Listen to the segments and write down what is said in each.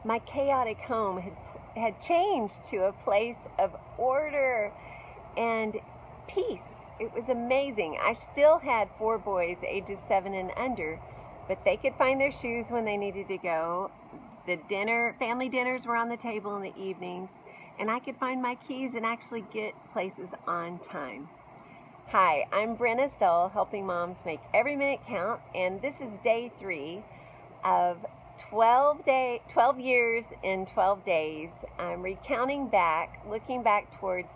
my chaotic home had changed to a place of order and peace. It was amazing. I still had 4 boys, ages 7 and under, but they could find their shoes when they needed to go. The family dinners were on the table in the evenings, and I could find my keys and actually get places on time. Hi, I'm Brenna Stoll, helping moms make every minute count, and this is day 3 of 12 years in 12 days. I'm recounting back, looking back towards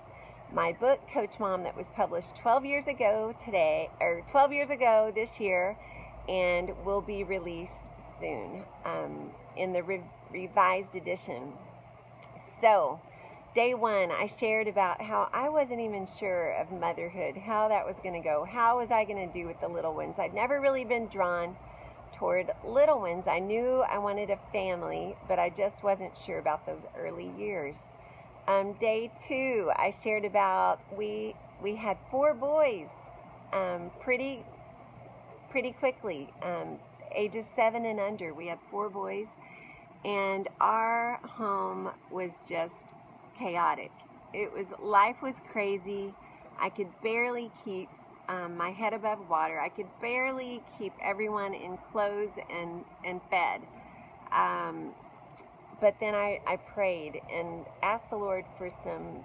my book, Coach Mom, that was published 12 years ago this year, and will be released soon in the revised edition. So, day 1, I shared about how I wasn't even sure of motherhood, how that was going to go. How was I going to do with the little ones? I'd never really been drawn toward little ones. I knew I wanted a family, but I just wasn't sure about those early years. Day 2, I shared about we had 4 boys pretty quickly, ages 7 and under. We had 4 boys, and our home was just chaotic. Life was crazy. I could barely keep my head above water. I could barely keep everyone in clothes and fed. But then I prayed and asked the Lord for some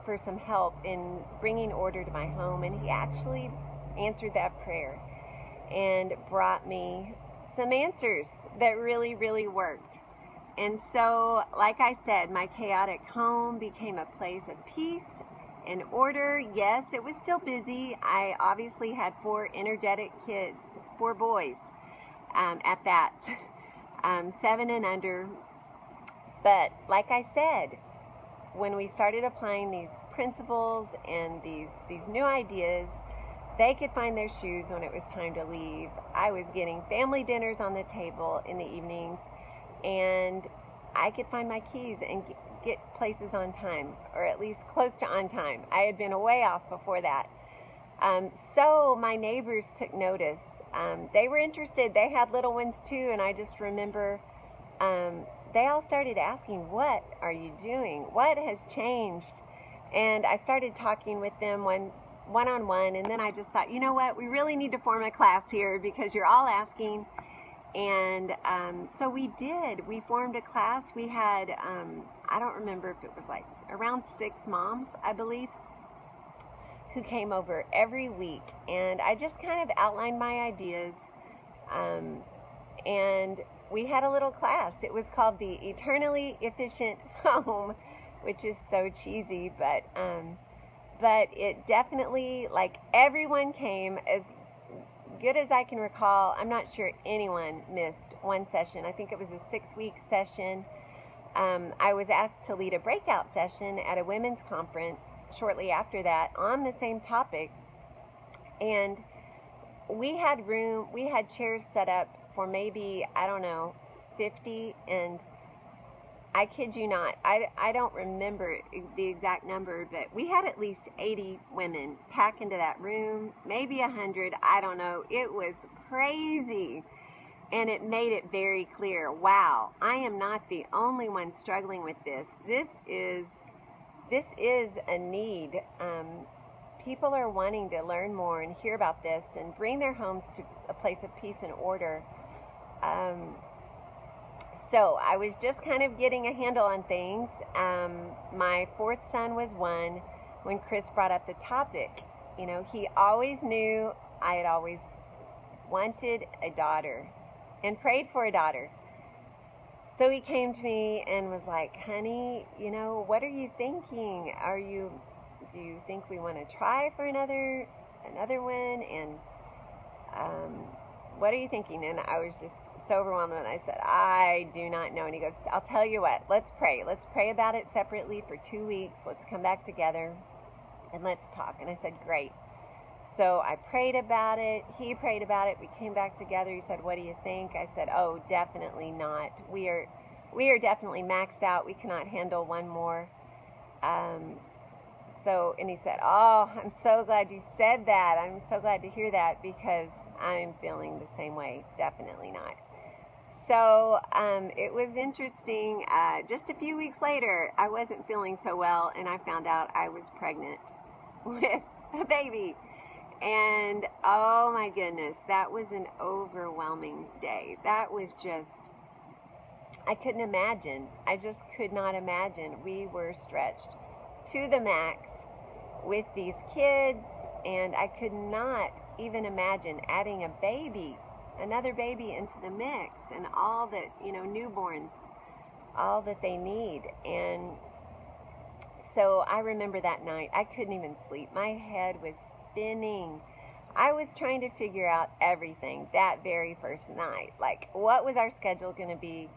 for some help in bringing order to my home, and He actually answered that prayer and brought me some answers that really, really worked. And so, like I said, my chaotic home became a place of peace and order. Yes, it was still busy. I obviously had 4 energetic kids, 4 boys at that, 7 and under. But like I said, when we started applying these principles and these new ideas, they could find their shoes when it was time to leave. I was getting family dinners on the table in the evenings, and I could find my keys and get places on time, or at least close to on time. I had been way off before that. So my neighbors took notice. They were interested. They had little ones too, and I just remember they all started asking, "What are you doing? What has changed?" And I started talking with them one-on-one, and then I just thought, you know what, we really need to form a class here because you're all asking. And so we did. We formed a class. We had, I don't remember if it was like around 6 moms, I believe, who came over every week. And I just kind of outlined my ideas. And we had a little class. It was called the Eternally Efficient Home, which is so cheesy, but it definitely, like, everyone came. As good as I can recall, I'm not sure anyone missed one session. I think it was a 6-week session. I was asked to lead a breakout session at a women's conference shortly after that on the same topic. And we had chairs set up for maybe, 50, and I kid you not, I don't remember the exact number, but we had at least 80 women pack into that room, maybe 100, I don't know. It was crazy, and it made it very clear, wow, I am not the only one struggling with this. This is a need. People are wanting to learn more and hear about this and bring their homes to a place of peace and order. So I was just kind of getting a handle on things. My 4th son was 1 when Chris brought up the topic. You know, he always knew I had always wanted a daughter and prayed for a daughter. So he came to me and was like, "Honey, you know, what are you thinking? Do you think we want to try for another one? And what are you thinking?" And I was just so overwhelmed, and I said, "I do not know." And he goes, "I'll tell you what, let's pray. Let's pray about it separately for 2 weeks. Let's come back together and let's talk." And I said, "Great." So I prayed about it. He prayed about it. We came back together. He said, "What do you think?" I said, "Oh, definitely not. We are definitely maxed out. We cannot handle one more." And he said, "Oh, I'm so glad you said that. I'm so glad to hear that because I'm feeling the same way. Definitely not." So it was interesting. Just a few weeks later, I wasn't feeling so well, and I found out I was pregnant with a baby. And oh my goodness, that was an overwhelming day. That was just, I couldn't imagine. I just could not imagine. We were stretched to the max with these kids, and I could not even imagine adding a baby, another baby into the mix, and all that, newborns, all that they need. And so I remember that night, I couldn't even sleep. My head was spinning. I was trying to figure out everything that very first night. Like, what was our schedule going to be?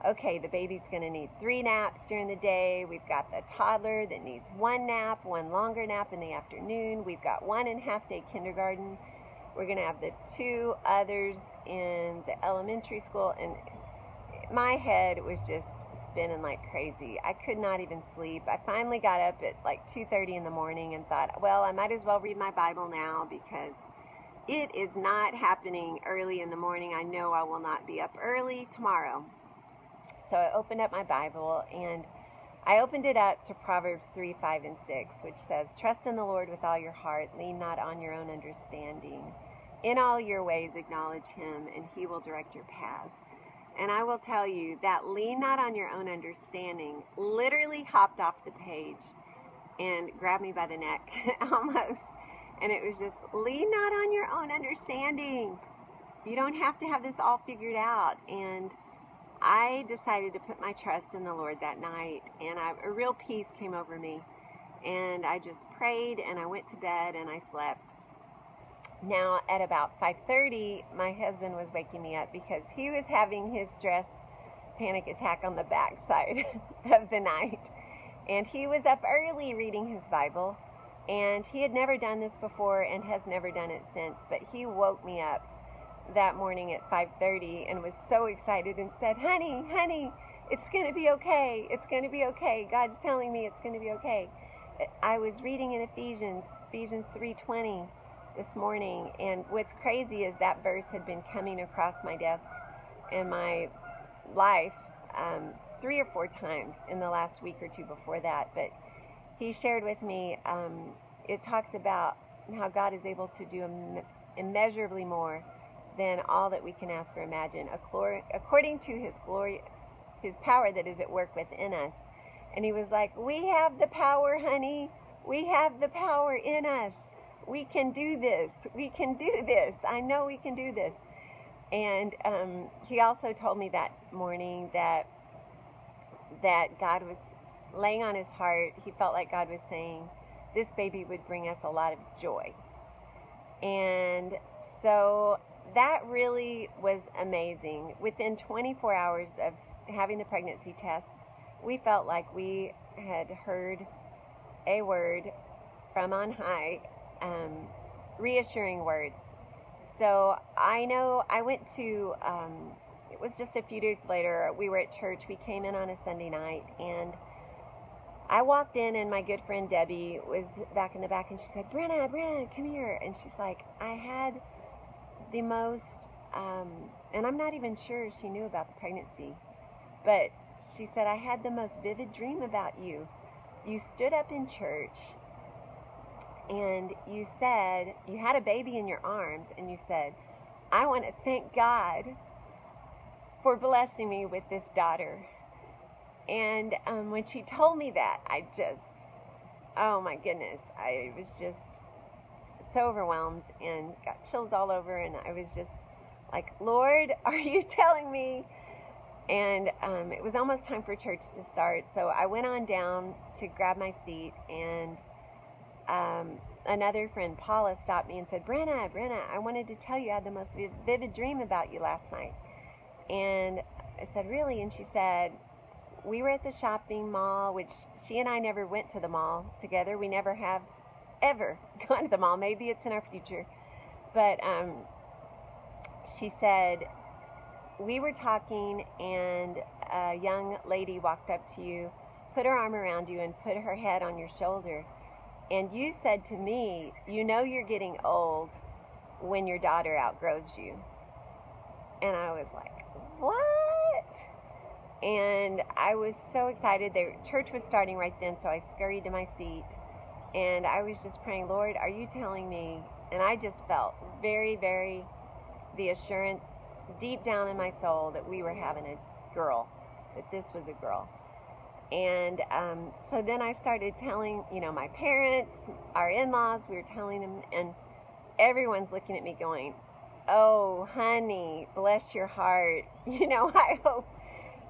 Okay, the baby's going to need 3 naps during the day. We've got the toddler that needs 1 nap, 1 longer nap in the afternoon. We've got 1.5 day kindergarten. We're going to have the 2 others in the elementary school. And my head was just spinning like crazy. I could not even sleep. I finally got up at like 2:30 in the morning and thought, well, I might as well read my Bible now, because it is not happening early in the morning. I know I will not be up early tomorrow. So I opened up my Bible, and I opened it up to Proverbs 3, 5, and 6, which says, trust in the Lord with all your heart, lean not on your own understanding. In all your ways acknowledge him, and he will direct your paths. And I will tell you that lean not on your own understanding literally hopped off the page and grabbed me by the neck almost. And it was just, lean not on your own understanding. You don't have to have this all figured out. And I decided to put my trust in the Lord that night, and a real peace came over me. And I just prayed, and I went to bed, and I slept. Now, at about 5:30, my husband was waking me up because he was having his stress panic attack on the backside of the night. And he was up early reading his Bible, and he had never done this before and has never done it since. But he woke me up that morning at 5:30 and was so excited and said, honey, it's going to be okay. It's going to be okay. God's telling me it's going to be okay. I was reading in Ephesians 3:20 this morning, and what's crazy is that verse had been coming across my desk in my life 3 or 4 times in the last week or 2 before that. But he shared with me, it talks about how God is able to do immeasurably more than all that we can ask or imagine, according to his glory, his power that is at work within us. And he was like, we have the power, honey. We have the power in us. We can do this. We can do this. I know we can do this. And he also told me that morning that God was laying on his heart. He felt like God was saying, this baby would bring us a lot of joy. And so that really was amazing. Within 24 hours of having the pregnancy test, we felt like we had heard a word from on high, reassuring words. So I know I went to, it was just a few days later, we were at church. We came in on a Sunday night, and I walked in, and my good friend Debbie was back in the back, and she said, Brenna, come here. And she's like, I had the most, and I'm not even sure she knew about the pregnancy, but she said, I had the most vivid dream about you. You stood up in church, and you said, you had a baby in your arms, and you said, I want to thank God for blessing me with this daughter. And when she told me that, I just, oh my goodness, I was just so overwhelmed and got chills all over, and I was just like, Lord, are you telling me? And it was almost time for church to start, so I went on down to grab my seat, and another friend, Paula, stopped me and said, Brenna, I wanted to tell you I had the most vivid dream about you last night. And I said, really? And she said, we were at the shopping mall, which she and I never went to the mall together. We never have ever gone to the mall. Maybe it's in our future. But she said, we were talking, and a young lady walked up to you, put her arm around you, and put her head on your shoulder. And you said to me, you know you're getting old when your daughter outgrows you. And I was like, what? And I was so excited. The church was starting right then, so I scurried to my seat. And I was just praying, Lord, are you telling me? And I just felt very, very the assurance deep down in my soul that we were having a girl, that this was a girl. And so then I started telling, my parents, our in-laws, we were telling them, and everyone's looking at me going, oh, honey, bless your heart. I hope.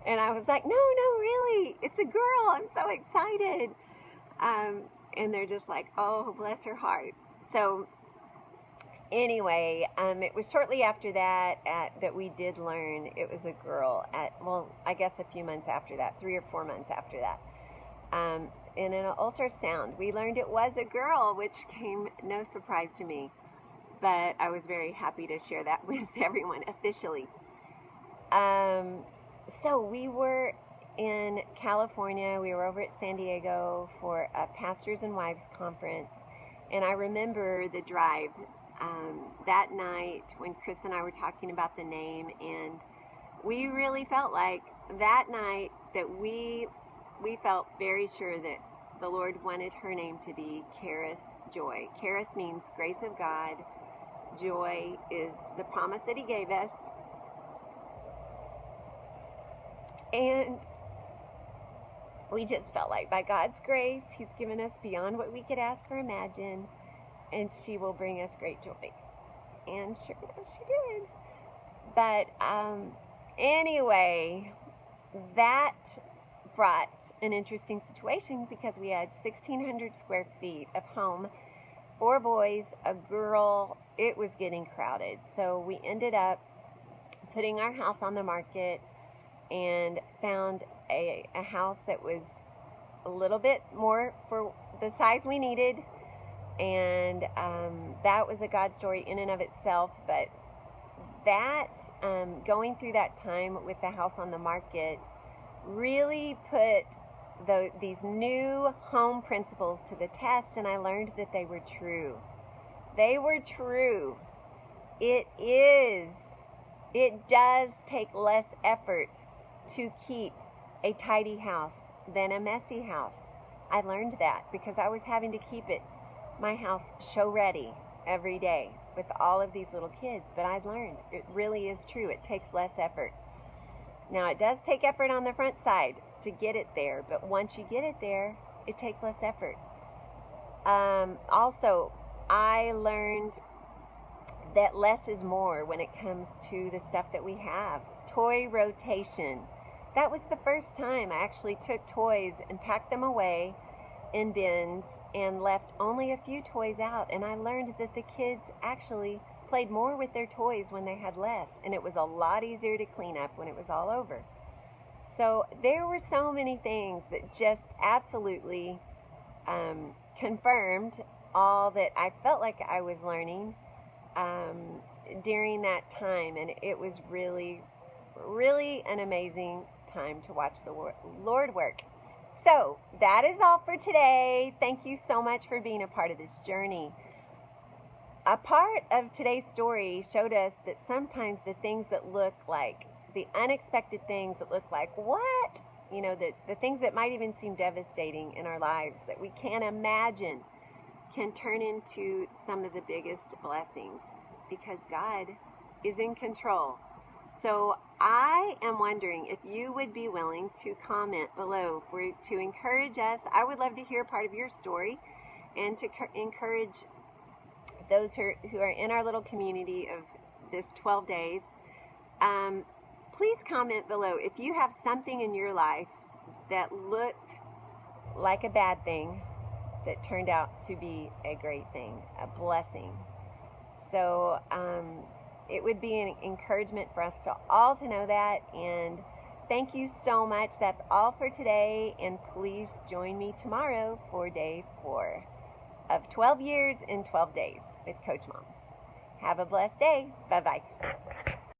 And I was like, no, really, it's a girl. I'm so excited. And they're just like, oh, bless her heart. So anyway, it was shortly after that that we did learn it was a girl I guess a few months after that, 3 or 4 months after that. In an ultrasound, we learned it was a girl, which came no surprise to me. But I was very happy to share that with everyone officially. So we were in California. We were over at San Diego for a Pastors and Wives conference. And I remember the drive that night when Chris and I were talking about the name. And we really felt like that night that we felt very sure that the Lord wanted her name to be Charis Joy. Charis means grace of God. Joy is the promise that He gave us. And we just felt like by God's grace, He's given us beyond what we could ask or imagine, and she will bring us great joy. And sure enough, she did. But anyway, that brought an interesting situation because we had 1,600 square feet of home, 4 boys, a girl. It was getting crowded. So we ended up putting our house on the market and found a house that was a little bit more for the size we needed. And that was a God story in and of itself. But that, going through that time with the house on the market, really put these new home principles to the test, and I learned that they were true. They were true. It does take less effort to keep a tidy house than a messy house. I learned that because I was having to keep my house show ready every day with all of these little kids. But I've learned it really is true. It takes less effort. Now, it does take effort on the front side to get it there, but once you get it there, it takes less effort. Also, I learned that less is more when it comes to the stuff that we have. Toy rotation. That was the first time I actually took toys and packed them away in bins and left only a few toys out, and I learned that the kids actually played more with their toys when they had less, and it was a lot easier to clean up when it was all over. So there were so many things that just absolutely confirmed all that I felt like I was learning during that time, and it was really, really an amazing time to watch the Lord work. So that is all for today. Thank you so much for being a part of this journey. A part of today's story showed us that sometimes the things that look like, the unexpected things that look like, what? The things that might even seem devastating in our lives that we can't imagine can turn into some of the biggest blessings because God is in control. So I am wondering if you would be willing to comment below to encourage us. I would love to hear part of your story and to encourage those who are in our little community of this 12 days. Please comment below if you have something in your life that looked like a bad thing that turned out to be a great thing, a blessing. So it would be an encouragement for us all to know that. And thank you so much. That's all for today. And please join me tomorrow for day 4 of 12 years in 12 days with Coach Mom. Have a blessed day. Bye-bye.